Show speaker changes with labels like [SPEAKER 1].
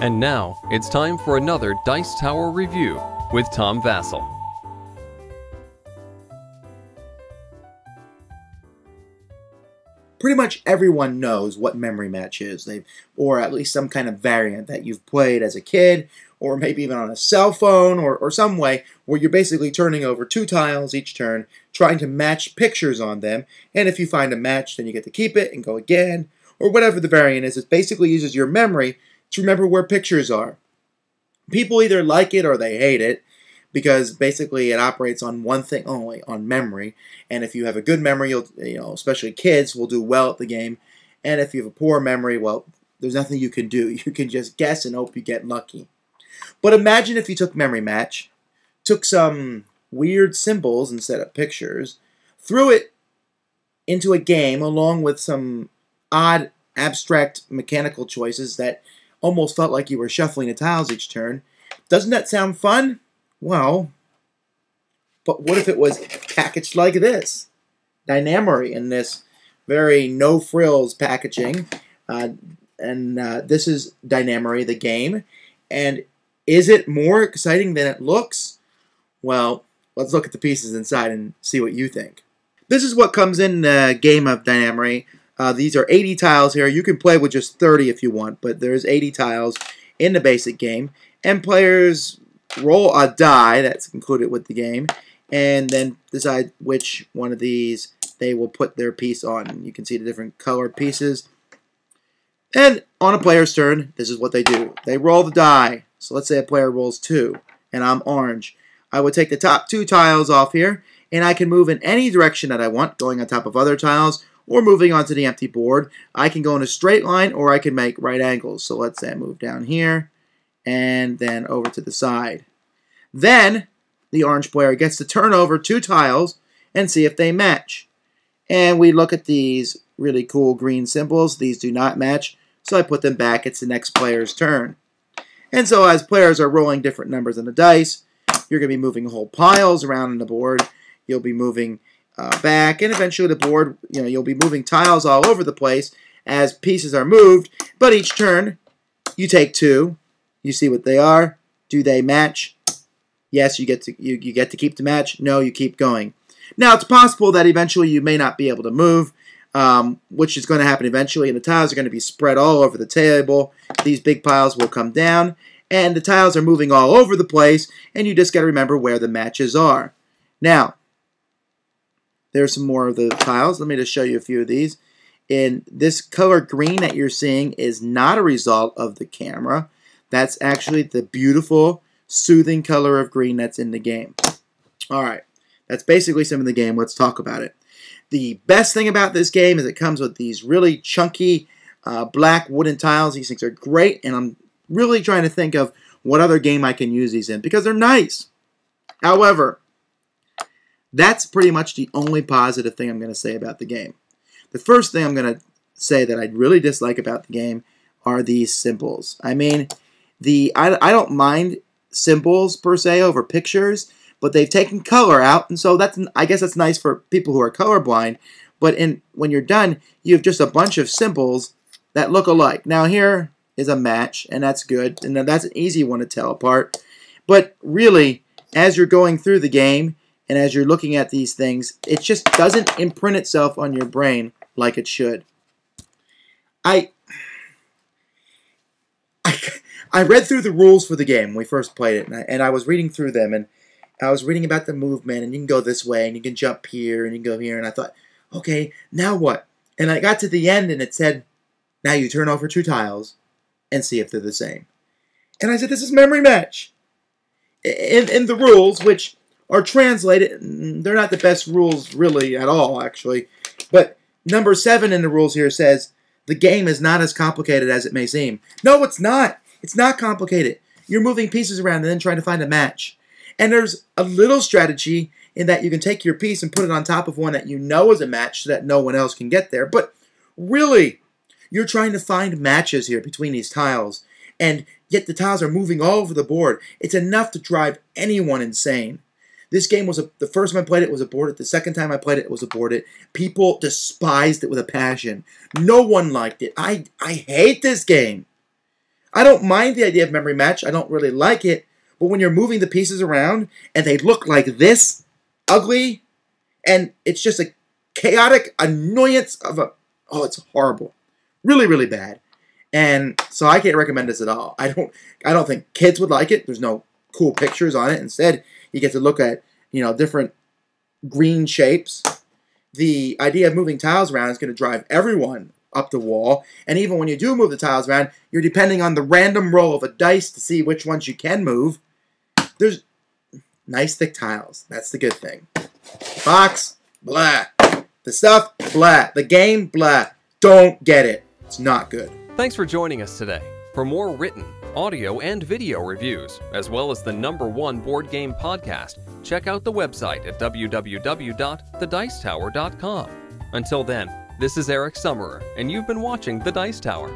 [SPEAKER 1] And now, it's time for another Dice Tower review with Tom Vasel.
[SPEAKER 2] Pretty much everyone knows what memory match is, or at least some kind of variant that you've played as a kid, or maybe even on a cell phone, or some way where you're basically turning over 2 tiles each turn, trying to match pictures on them, and if you find a match, then you get to keep it and go again, or whatever the variant is. It basically uses your memory to remember where pictures are. People either like it or they hate it, because basically it operates on one thing only, on memory. And if you have a good memory, especially kids, will do well at the game. And if you have a poor memory, well, there's nothing you can do. You can just guess and hope you get lucky. But imagine if you took Memory Match, took some weird symbols instead of pictures, threw it into a game along with some odd, abstract mechanical choices that almost felt like you were shuffling the tiles each turn. Doesn't that sound fun? Well, but what if it was packaged like this? Dynamory in this very no-frills packaging. This is Dynamory, the game. And is it more exciting than it looks? Well, let's look at the pieces inside and see what you think. This is what comes in the game of Dynamory. These are 80 tiles here. You can play with just 30 if you want, but there's 80 tiles in the basic game. And players roll a die that's included with the game, and then decide which one of these they will put their piece on. You can see the different colored pieces. And on a player's turn, this is what they do. They roll the die. So let's say a player rolls 2, and I'm orange. I would take the top 2 tiles off here, and I can move in any direction that I want, going on top of other tiles, or moving onto the empty board. I can go in a straight line, or I can make right angles. So let's say I move down here, and then over to the side. Then, the orange player gets to turn over 2 tiles and see if they match. And we look at these really cool green symbols. These do not match, so I put them back. It's the next player's turn. And so as players are rolling different numbers on the dice, you're going to be moving whole piles around on the board. You'll be moving back, and eventually the board, you'll be moving tiles all over the place as pieces are moved. But each turn, you take 2. You see what they are. Do they match? Yes, you get to keep the match. No, you keep going. Now, it's possible that eventually you may not be able to move, which is going to happen eventually, and the tiles are going to be spread all over the table. These big piles will come down, and the tiles are moving all over the place, and you just got to remember where the matches are. Now, there's some more of the tiles. Let me just show you a few of these. And this color green that you're seeing is not a result of the camera. That's actually the beautiful, soothing color of green that's in the game. All right, that's basically some of the game. Let's talk about it. The best thing about this game is it comes with these really chunky black wooden tiles. These things are great, and I'm really trying to think of what other game I can use these in because they're nice. However, that's pretty much the only positive thing I'm going to say about the game. The first thing I'm going to say that I really dislike about the game are these symbols. I mean, I don't mind symbols per se over pictures, but they've taken color out, and so I guess that's nice for people who are colorblind. But when you're done, you have just a bunch of symbols that look alike. Now here is a match, and that's good, and that's an easy one to tell apart. But really, as you're going through the game, and as you're looking at these things, it just doesn't imprint itself on your brain like it should. I read through the rules for the game when we first played it, and I was reading through them, and I was reading about the movement, and you can go this way, and you can jump here, and you can go here, and I thought, okay, now what? And I got to the end, and it said, now you turn over 2 tiles and see if they're the same. And I said, this is Memory Match. In the rules, which are translated, they're not the best rules really at all, actually. But number 7 in the rules here says, the game is not as complicated as it may seem. No, it's not. It's not complicated. You're moving pieces around and then trying to find a match. And there's a little strategy in that you can take your piece and put it on top of one that you know is a match so that no one else can get there. But really, you're trying to find matches here between these tiles. And yet the tiles are moving all over the board. It's enough to drive anyone insane. This game was the first time I played it was aborted. The second time I played it was aborted. People despised it with a passion. No one liked it. I hate this game. I don't mind the idea of memory match. I don't really like it. But when you're moving the pieces around and they look like this, ugly, and it's just a chaotic annoyance of a... Oh, it's horrible. Really, really bad. And so I can't recommend this at all. I don't think kids would like it. There's no cool pictures on it. Instead, you get to look at, different green shapes. The idea of moving tiles around is going to drive everyone up the wall. And even when you do move the tiles around, you're depending on the random roll of a dice to see which ones you can move. There's nice thick tiles. That's the good thing. Box, blah. The stuff, blah. The game, blah. Don't get it. It's not good.
[SPEAKER 1] Thanks for joining us today. For more written, audio, and video reviews, as well as the #1 board game podcast, check out the website at www.thedicetower.com. Until then, this is Eric Summerer, and you've been watching The Dice Tower.